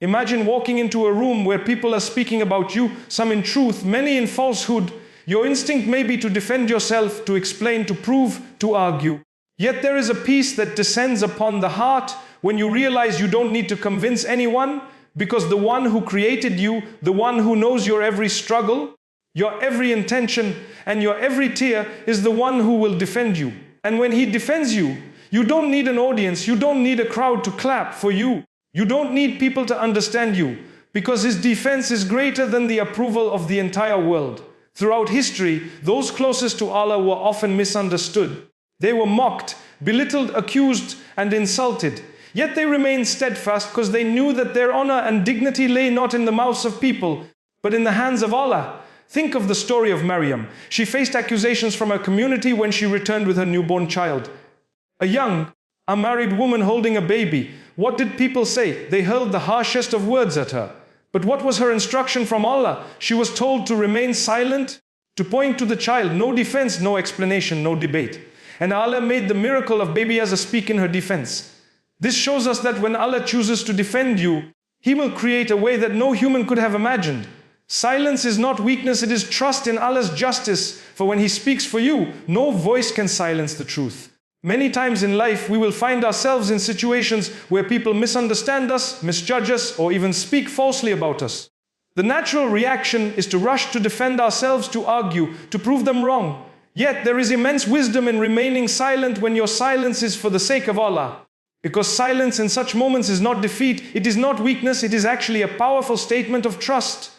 Imagine walking into a room where people are speaking about you, some in truth, many in falsehood. Your instinct may be to defend yourself, to explain, to prove, to argue. Yet there is a peace that descends upon the heart when you realize you don't need to convince anyone, because the one who created you, the one who knows your every struggle, your every intention, and your every tear, is the one who will defend you. And when he defends you, you don't need an audience, you don't need a crowd to clap for you. You don't need people to understand you, because his defense is greater than the approval of the entire world. Throughout history, those closest to Allah were often misunderstood. They were mocked, belittled, accused, and insulted. Yet they remained steadfast because they knew that their honor and dignity lay not in the mouths of people, but in the hands of Allah. Think of the story of Maryam. She faced accusations from her community when she returned with her newborn child. A young, unmarried woman holding a baby. What did people say? They hurled the harshest of words at her. But what was her instruction from Allah? She was told to remain silent, to point to the child, no defense, no explanation, no debate. And Allah made the miracle of baby Yazza speak in her defense. This shows us that when Allah chooses to defend you, He will create a way that no human could have imagined. Silence is not weakness, it is trust in Allah's justice. For when He speaks for you, no voice can silence the truth. Many times in life, we will find ourselves in situations where people misunderstand us, misjudge us, or even speak falsely about us. The natural reaction is to rush to defend ourselves, to argue, to prove them wrong. Yet there is immense wisdom in remaining silent when your silence is for the sake of Allah. Because silence in such moments is not defeat, it is not weakness, it is actually a powerful statement of trust.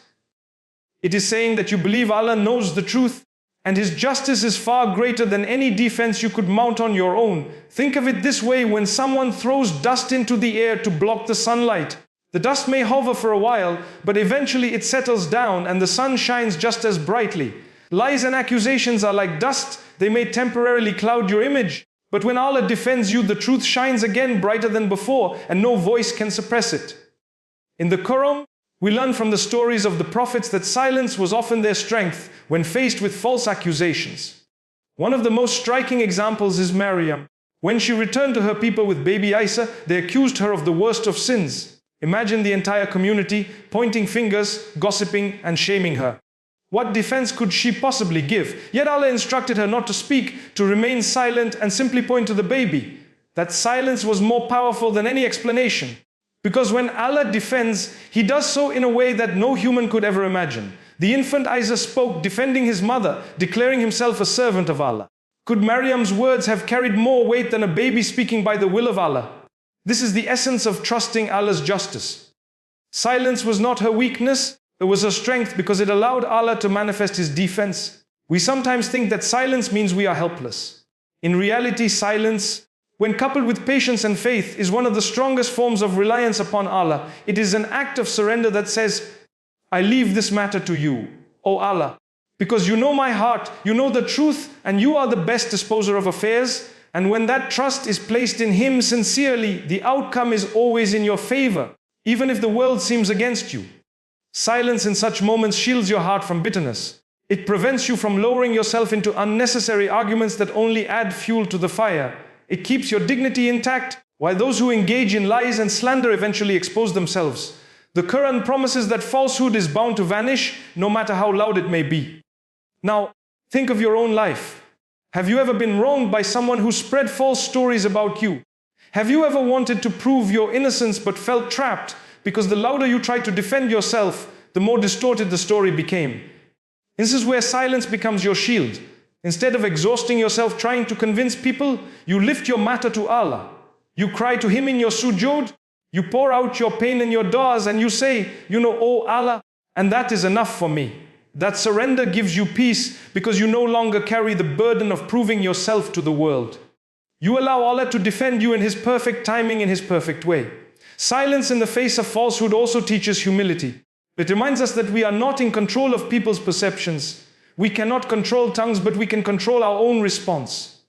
It is saying that you believe Allah knows the truth, and His justice is far greater than any defense you could mount on your own. Think of it this way: when someone throws dust into the air to block the sunlight, the dust may hover for a while, but eventually it settles down and the sun shines just as brightly. Lies and accusations are like dust. They may temporarily cloud your image, but when Allah defends you, the truth shines again brighter than before, and no voice can suppress it. In the Quran, we learn from the stories of the prophets that silence was often their strength when faced with false accusations. One of the most striking examples is Maryam. When she returned to her people with baby Isa, they accused her of the worst of sins. Imagine the entire community pointing fingers, gossiping, and shaming her. What defense could she possibly give? Yet Allah instructed her not to speak, to remain silent, and simply point to the baby. That silence was more powerful than any explanation. Because when Allah defends, He does so in a way that no human could ever imagine. The infant Isa spoke, defending his mother, declaring himself a servant of Allah. Could Maryam's words have carried more weight than a baby speaking by the will of Allah? This is the essence of trusting Allah's justice. Silence was not her weakness, it was her strength, because it allowed Allah to manifest His defense. We sometimes think that silence means we are helpless. In reality, silence, when coupled with patience and faith, is one of the strongest forms of reliance upon Allah. It is an act of surrender that says, I leave this matter to you, O Allah, because you know my heart, you know the truth, and you are the best disposer of affairs. And when that trust is placed in Him sincerely, the outcome is always in your favor, even if the world seems against you. Silence in such moments shields your heart from bitterness. It prevents you from lowering yourself into unnecessary arguments that only add fuel to the fire. It keeps your dignity intact, while those who engage in lies and slander eventually expose themselves. The Quran promises that falsehood is bound to vanish, no matter how loud it may be. Now, think of your own life. Have you ever been wronged by someone who spread false stories about you? Have you ever wanted to prove your innocence but felt trapped because the louder you tried to defend yourself, the more distorted the story became? This is where silence becomes your shield. Instead of exhausting yourself trying to convince people, you lift your matter to Allah. You cry to Him in your sujood, you pour out your pain in your du'as, and you say, O Allah, and that is enough for me. That surrender gives you peace because you no longer carry the burden of proving yourself to the world. You allow Allah to defend you in His perfect timing, in His perfect way. Silence in the face of falsehood also teaches humility. It reminds us that we are not in control of people's perceptions. We cannot control tongues, but we can control our own response.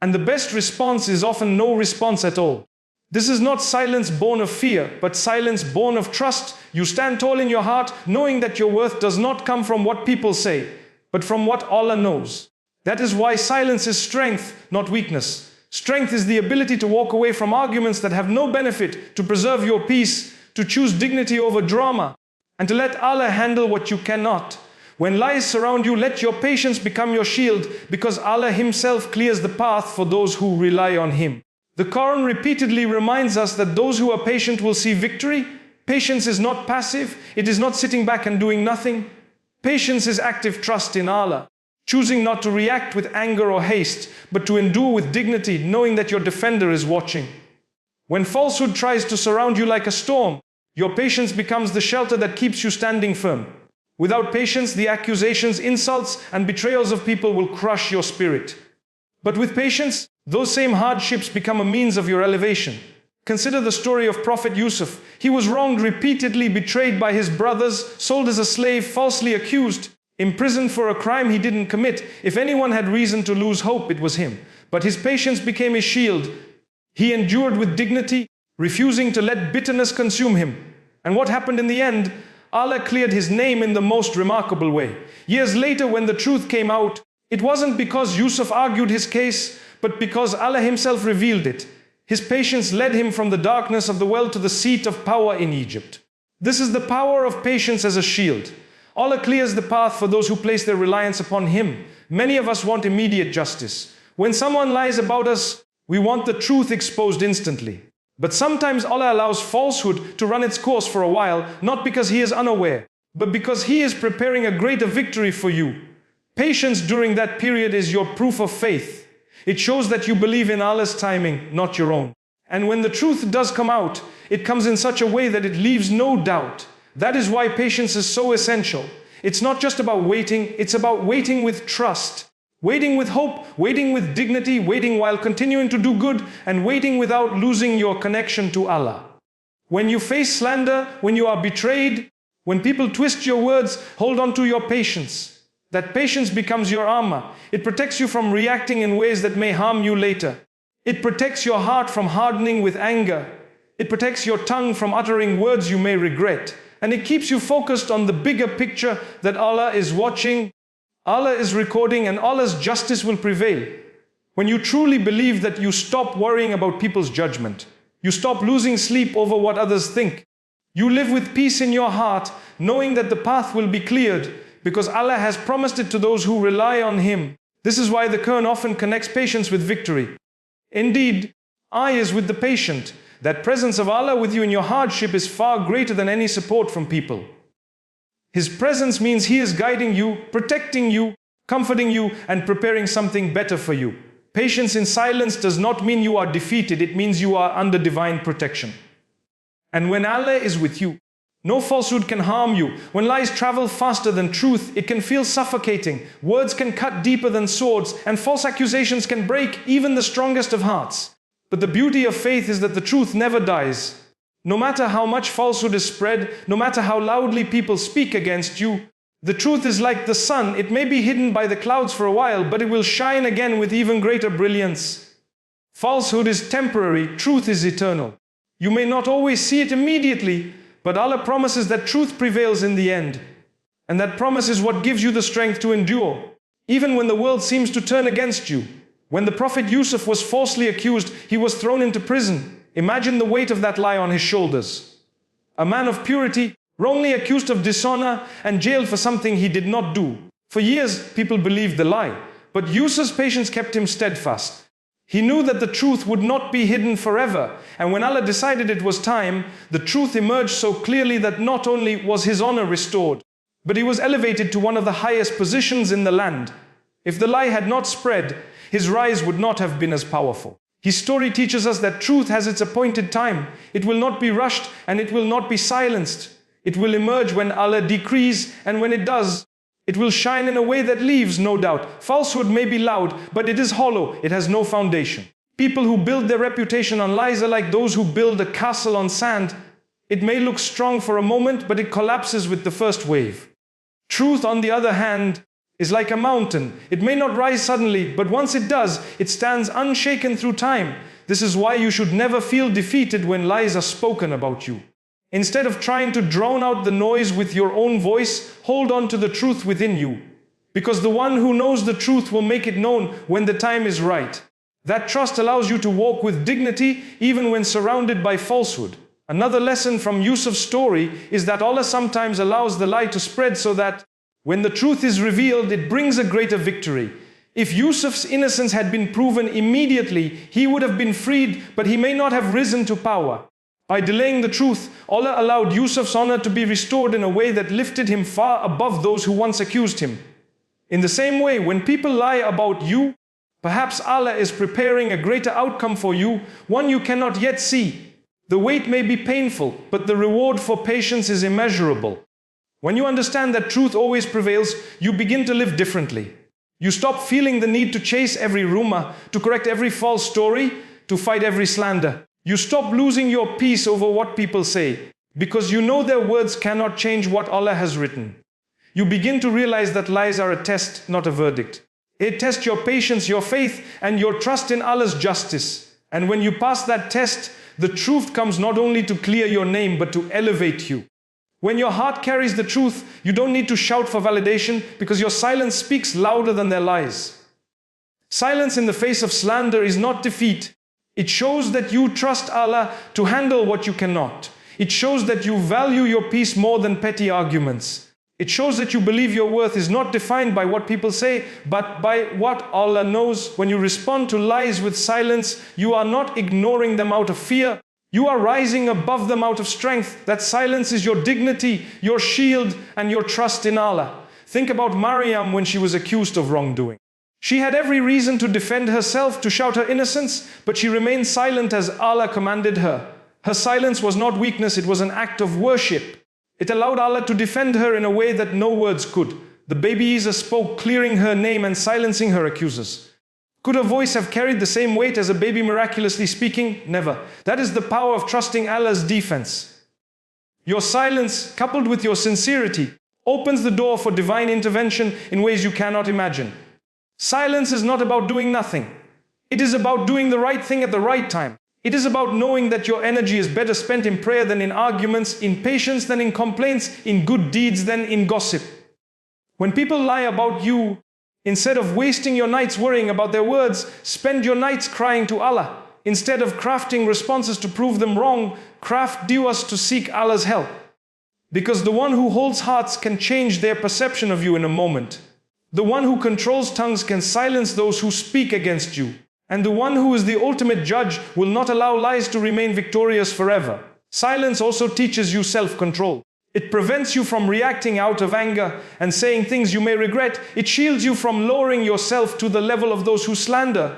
And the best response is often no response at all. This is not silence born of fear, but silence born of trust. You stand tall in your heart, knowing that your worth does not come from what people say, but from what Allah knows. That is why silence is strength, not weakness. Strength is the ability to walk away from arguments that have no benefit, to preserve your peace, to choose dignity over drama, and to let Allah handle what you cannot. When lies surround you, let your patience become your shield, because Allah Himself clears the path for those who rely on Him. The Quran repeatedly reminds us that those who are patient will see victory. Patience is not passive. It is not sitting back and doing nothing. Patience is active trust in Allah, choosing not to react with anger or haste, but to endure with dignity, knowing that your defender is watching. When falsehood tries to surround you like a storm, your patience becomes the shelter that keeps you standing firm. Without patience, the accusations, insults, and betrayals of people will crush your spirit. But with patience, those same hardships become a means of your elevation. Consider the story of Prophet Yusuf. He was wronged repeatedly, betrayed by his brothers, sold as a slave, falsely accused, imprisoned for a crime he didn't commit. If anyone had reason to lose hope, it was him. But his patience became his shield. He endured with dignity, refusing to let bitterness consume him. And what happened in the end? Allah cleared his name in the most remarkable way. Years later, when the truth came out, it wasn't because Yusuf argued his case, but because Allah Himself revealed it. His patience led him from the darkness of the well to the seat of power in Egypt. This is the power of patience as a shield. Allah clears the path for those who place their reliance upon Him. Many of us want immediate justice. When someone lies about us, we want the truth exposed instantly. But sometimes Allah allows falsehood to run its course for a while, not because He is unaware, but because He is preparing a greater victory for you. Patience during that period is your proof of faith. It shows that you believe in Allah's timing, not your own. And when the truth does come out, it comes in such a way that it leaves no doubt. That is why patience is so essential. It's not just about waiting, it's about waiting with trust. Waiting with hope, waiting with dignity, waiting while continuing to do good, and waiting without losing your connection to Allah. When you face slander, when you are betrayed, when people twist your words, hold on to your patience. That patience becomes your armor. It protects you from reacting in ways that may harm you later. It protects your heart from hardening with anger. It protects your tongue from uttering words you may regret. And it keeps you focused on the bigger picture that Allah is watching, Allah is recording, and Allah's justice will prevail. When you truly believe that, you stop worrying about people's judgment. You stop losing sleep over what others think. You live with peace in your heart, knowing that the path will be cleared, because Allah has promised it to those who rely on Him. This is why the Quran often connects patience with victory. Indeed, I is with the patient. That presence of Allah with you in your hardship is far greater than any support from people. His presence means He is guiding you, protecting you, comforting you, and preparing something better for you. Patience in silence does not mean you are defeated, it means you are under divine protection. And when Allah is with you, no falsehood can harm you. When lies travel faster than truth, it can feel suffocating. Words can cut deeper than swords, and false accusations can break even the strongest of hearts. But the beauty of faith is that the truth never dies. No matter how much falsehood is spread, no matter how loudly people speak against you, the truth is like the sun. It may be hidden by the clouds for a while, but it will shine again with even greater brilliance. Falsehood is temporary, truth is eternal. You may not always see it immediately, but Allah promises that truth prevails in the end. And that promise is what gives you the strength to endure, even when the world seems to turn against you. When the Prophet Yusuf was falsely accused, he was thrown into prison. Imagine the weight of that lie on his shoulders. A man of purity, wrongly accused of dishonor and jailed for something he did not do. For years, people believed the lie, but Yusuf's patience kept him steadfast. He knew that the truth would not be hidden forever, and when Allah decided it was time, the truth emerged so clearly that not only was his honor restored, but he was elevated to one of the highest positions in the land. If the lie had not spread, his rise would not have been as powerful. His story teaches us that truth has its appointed time. It will not be rushed and it will not be silenced. It will emerge when Allah decrees, and when it does, it will shine in a way that leaves no doubt. Falsehood may be loud, but it is hollow. It has no foundation. People who build their reputation on lies are like those who build a castle on sand. It may look strong for a moment, but it collapses with the first wave. Truth, on the other hand, is like a mountain. It may not rise suddenly, but once it does, it stands unshaken through time. This is why you should never feel defeated when lies are spoken about you. Instead of trying to drown out the noise with your own voice, hold on to the truth within you. Because the one who knows the truth will make it known when the time is right. That trust allows you to walk with dignity even when surrounded by falsehood. Another lesson from Yusuf's story is that Allah sometimes allows the lie to spread so that when the truth is revealed, it brings a greater victory. If Yusuf's innocence had been proven immediately, he would have been freed, but he may not have risen to power. By delaying the truth, Allah allowed Yusuf's honor to be restored in a way that lifted him far above those who once accused him. In the same way, when people lie about you, perhaps Allah is preparing a greater outcome for you, one you cannot yet see. The wait may be painful, but the reward for patience is immeasurable. When you understand that truth always prevails, you begin to live differently. You stop feeling the need to chase every rumor, to correct every false story, to fight every slander. You stop losing your peace over what people say, because you know their words cannot change what Allah has written. You begin to realize that lies are a test, not a verdict. It tests your patience, your faith, and your trust in Allah's justice. And when you pass that test, the truth comes not only to clear your name, but to elevate you. When your heart carries the truth, you don't need to shout for validation, because your silence speaks louder than their lies. Silence in the face of slander is not defeat. It shows that you trust Allah to handle what you cannot. It shows that you value your peace more than petty arguments. It shows that you believe your worth is not defined by what people say, but by what Allah knows. When you respond to lies with silence, you are not ignoring them out of fear. You are rising above them out of strength. That silence is your dignity, your shield, and your trust in Allah. Think about Maryam when she was accused of wrongdoing. She had every reason to defend herself, to shout her innocence, but she remained silent as Allah commanded her. Her silence was not weakness, it was an act of worship. It allowed Allah to defend her in a way that no words could. The baby Isa spoke, clearing her name and silencing her accusers. Could her voice have carried the same weight as a baby miraculously speaking? Never. That is the power of trusting Allah's defense. Your silence, coupled with your sincerity, opens the door for divine intervention in ways you cannot imagine. Silence is not about doing nothing. It is about doing the right thing at the right time. It is about knowing that your energy is better spent in prayer than in arguments, in patience than in complaints, in good deeds than in gossip. When people lie about you, instead of wasting your nights worrying about their words, spend your nights crying to Allah. Instead of crafting responses to prove them wrong, craft du'as to seek Allah's help. Because the one who holds hearts can change their perception of you in a moment. The one who controls tongues can silence those who speak against you. And the one who is the ultimate judge will not allow lies to remain victorious forever. Silence also teaches you self-control. It prevents you from reacting out of anger and saying things you may regret. It shields you from lowering yourself to the level of those who slander.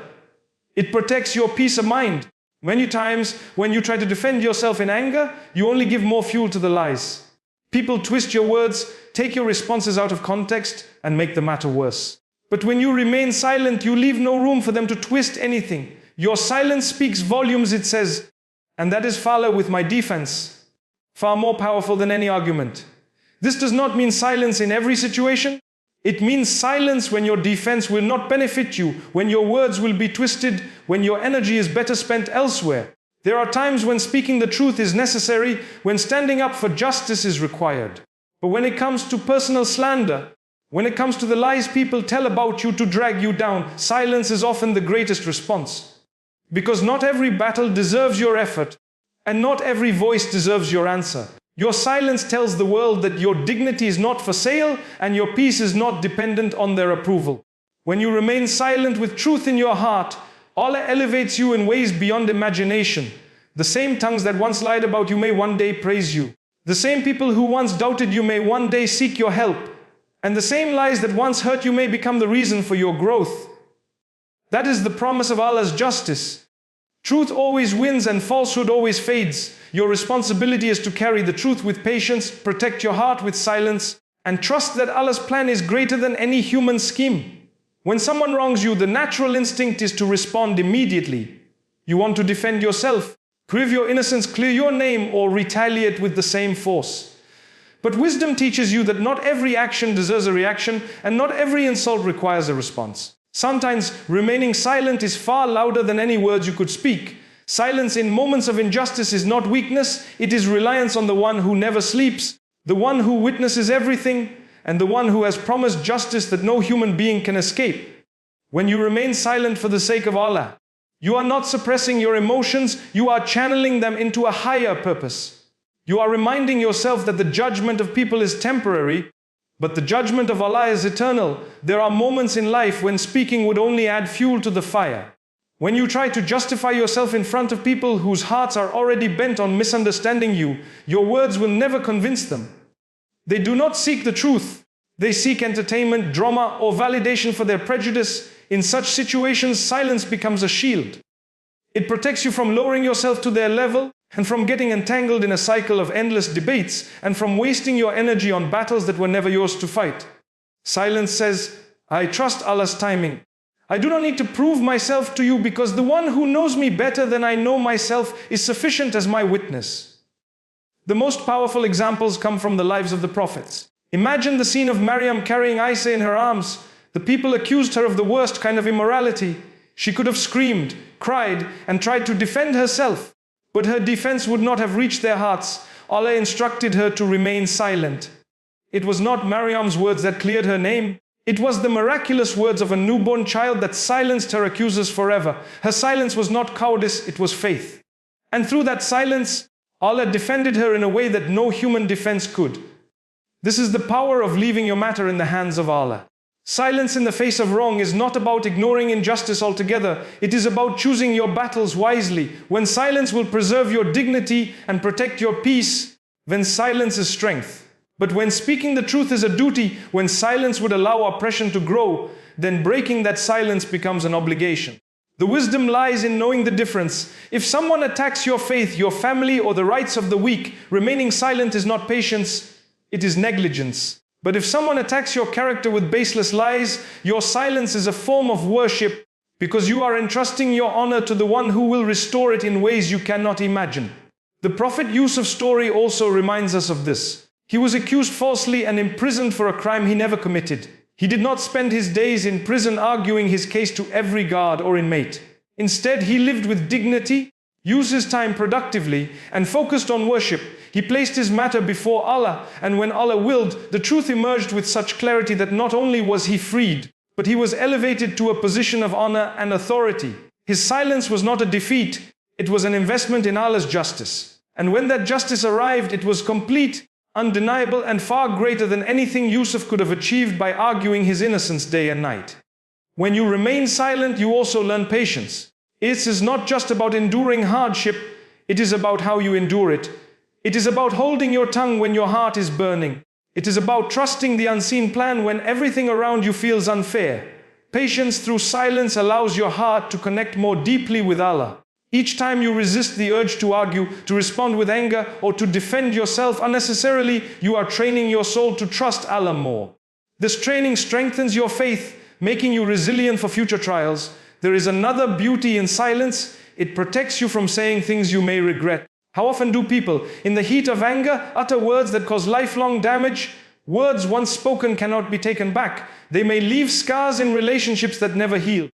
It protects your peace of mind. Many times, when you try to defend yourself in anger, you only give more fuel to the lies. People twist your words, take your responses out of context, and make the matter worse. But when you remain silent, you leave no room for them to twist anything. Your silence speaks volumes, it says, and that is Fala with my defense, far more powerful than any argument. This does not mean silence in every situation. It means silence when your defense will not benefit you, when your words will be twisted, when your energy is better spent elsewhere. There are times when speaking the truth is necessary, when standing up for justice is required. But when it comes to personal slander, when it comes to the lies people tell about you to drag you down, silence is often the greatest response. Because not every battle deserves your effort, and not every voice deserves your answer. Your silence tells the world that your dignity is not for sale, and your peace is not dependent on their approval. When you remain silent with truth in your heart, Allah elevates you in ways beyond imagination. The same tongues that once lied about you may one day praise you. The same people who once doubted you may one day seek your help. And the same lies that once hurt you may become the reason for your growth. That is the promise of Allah's justice. Truth always wins and falsehood always fades. Your responsibility is to carry the truth with patience, protect your heart with silence, and trust that Allah's plan is greater than any human scheme. When someone wrongs you, the natural instinct is to respond immediately. You want to defend yourself, prove your innocence, clear your name, or retaliate with the same force. But wisdom teaches you that not every action deserves a reaction, and not every insult requires a response. Sometimes remaining silent is far louder than any words you could speak. Silence in moments of injustice is not weakness, it is reliance on the one who never sleeps, the one who witnesses everything, and the one who has promised justice that no human being can escape. When you remain silent for the sake of Allah, You are not suppressing your emotions, you are channeling them into a higher purpose. You are reminding yourself that the judgment of people is temporary, but the judgment of Allah is eternal. There are moments in life when speaking would only add fuel to the fire. When you try to justify yourself in front of people whose hearts are already bent on misunderstanding you, your words will never convince them. They do not seek the truth. They seek entertainment, drama, or validation for their prejudice. In such situations, silence becomes a shield. It protects you from lowering yourself to their level, and from getting entangled in a cycle of endless debates, and from wasting your energy on battles that were never yours to fight. Silence says, I trust Allah's timing. I do not need to prove myself to you because the one who knows me better than I know myself is sufficient as my witness. The most powerful examples come from the lives of the prophets. Imagine the scene of Maryam carrying Isa in her arms. The people accused her of the worst kind of immorality. She could have screamed, cried, and tried to defend herself. But her defense would not have reached their hearts. Allah instructed her to remain silent. It was not Maryam's words that cleared her name. It was the miraculous words of a newborn child that silenced her accusers forever. Her silence was not cowardice, it was faith. And through that silence, Allah defended her in a way that no human defense could. This is the power of leaving your matter in the hands of Allah. Silence in the face of wrong is not about ignoring injustice altogether. It is about choosing your battles wisely. When silence will preserve your dignity and protect your peace, then silence is strength. But when speaking the truth is a duty, when silence would allow oppression to grow, then breaking that silence becomes an obligation. The wisdom lies in knowing the difference. If someone attacks your faith, your family, or the rights of the weak, remaining silent is not patience, it is negligence. But if someone attacks your character with baseless lies, your silence is a form of worship because you are entrusting your honor to the one who will restore it in ways you cannot imagine. The Prophet Yusuf's story also reminds us of this. He was accused falsely and imprisoned for a crime he never committed. He did not spend his days in prison arguing his case to every guard or inmate. Instead, he lived with dignity, used his time productively, and focused on worship. He placed his matter before Allah, and when Allah willed, the truth emerged with such clarity that not only was he freed, but he was elevated to a position of honor and authority. His silence was not a defeat, it was an investment in Allah's justice. And when that justice arrived, it was complete, undeniable, and far greater than anything Yusuf could have achieved by arguing his innocence day and night. When you remain silent, you also learn patience. It is not just about enduring hardship, it is about how you endure it. It is about holding your tongue when your heart is burning. It is about trusting the unseen plan when everything around you feels unfair. Patience through silence allows your heart to connect more deeply with Allah. Each time you resist the urge to argue, to respond with anger, or to defend yourself unnecessarily, you are training your soul to trust Allah more. This training strengthens your faith, making you resilient for future trials. There is another beauty in silence. It protects you from saying things you may regret. How often do people, in the heat of anger, utter words that cause lifelong damage? Words once spoken cannot be taken back. They may leave scars in relationships that never heal.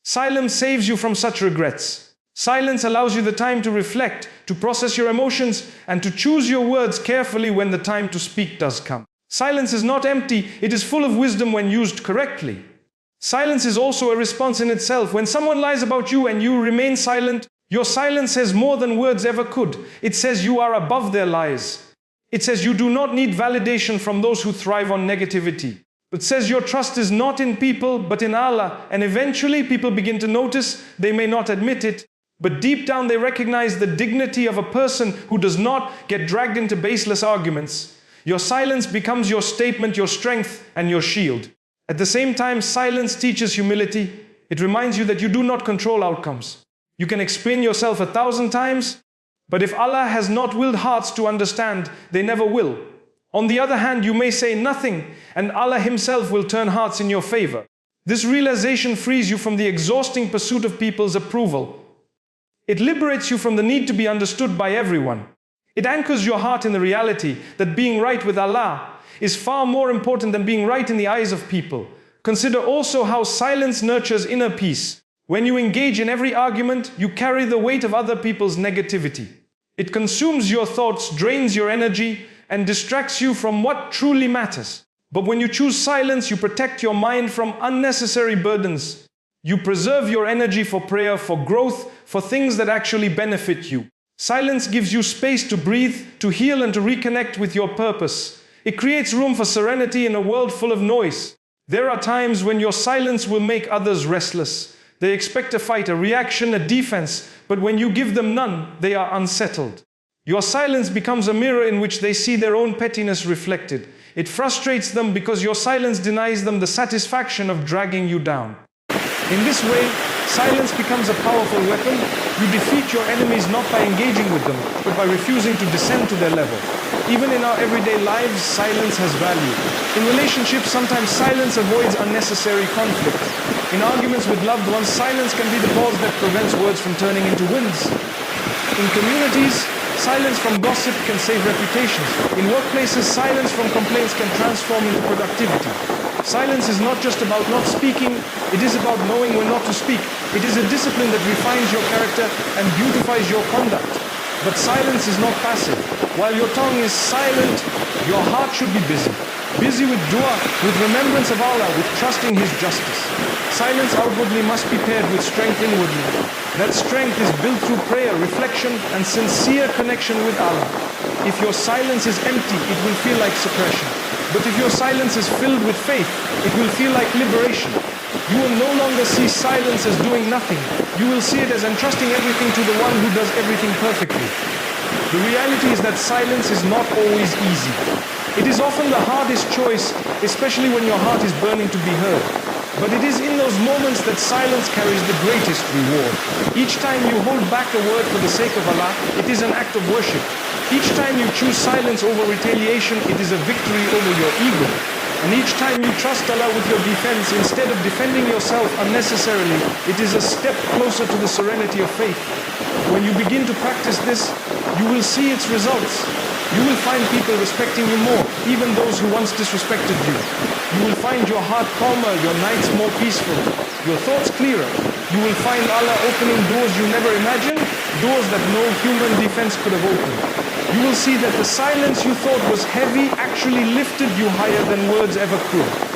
Silence saves you from such regrets. Silence allows you the time to reflect, to process your emotions, and to choose your words carefully when the time to speak does come. Silence is not empty, it is full of wisdom when used correctly. Silence is also a response in itself. When someone lies about you and you remain silent, your silence says more than words ever could. It says you are above their lies. It says you do not need validation from those who thrive on negativity. It says your trust is not in people, but in Allah. And eventually people begin to notice, they may not admit it, but deep down they recognize the dignity of a person who does not get dragged into baseless arguments. Your silence becomes your statement, your strength, and your shield. At the same time, silence teaches humility. It reminds you that you do not control outcomes. You can explain yourself 1,000 times, but if Allah has not willed hearts to understand, they never will. On the other hand, you may say nothing, and Allah Himself will turn hearts in your favor. This realization frees you from the exhausting pursuit of people's approval. It liberates you from the need to be understood by everyone. It anchors your heart in the reality that being right with Allah is far more important than being right in the eyes of people. Consider also how silence nurtures inner peace. When you engage in every argument, you carry the weight of other people's negativity. It consumes your thoughts, drains your energy, and distracts you from what truly matters. But when you choose silence, you protect your mind from unnecessary burdens. You preserve your energy for prayer, for growth, for things that actually benefit you. Silence gives you space to breathe, to heal, and to reconnect with your purpose. It creates room for serenity in a world full of noise. There are times when your silence will make others restless. They expect a fight, a reaction, a defense, but when you give them none, they are unsettled. Your silence becomes a mirror in which they see their own pettiness reflected. It frustrates them because your silence denies them the satisfaction of dragging you down. In this way, silence becomes a powerful weapon. You defeat your enemies not by engaging with them, but by refusing to descend to their level. Even in our everyday lives, silence has value. In relationships, sometimes silence avoids unnecessary conflict. In arguments with loved ones, silence can be the pause that prevents words from turning into winds. In communities, silence from gossip can save reputations. In workplaces, silence from complaints can transform into productivity. Silence is not just about not speaking, it is about knowing when not to speak. It is a discipline that refines your character and beautifies your conduct. But silence is not passive. While your tongue is silent, your heart should be busy. Busy with dua, with remembrance of Allah, with trusting His justice. Silence outwardly must be paired with strength inwardly. That strength is built through prayer, reflection, and sincere connection with Allah. If your silence is empty, it will feel like suppression. But if your silence is filled with faith, it will feel like liberation. You will no longer see silence as doing nothing. You will see it as entrusting everything to the one who does everything perfectly. The reality is that silence is not always easy. It is often the hardest choice, especially when your heart is burning to be heard. But it is in those moments that silence carries the greatest reward. Each time you hold back a word for the sake of Allah, it is an act of worship. Each time you choose silence over retaliation, it is a victory over your ego. And each time you trust Allah with your defense, instead of defending yourself unnecessarily, it is a step closer to the serenity of faith. When you begin to practice this, you will see its results. You will find people respecting you more, even those who once disrespected you. You will find your heart calmer, your nights more peaceful, your thoughts clearer. You will find Allah opening doors you never imagined, doors that no human defense could have opened. You will see that the silence you thought was heavy actually lifted you higher than words ever could.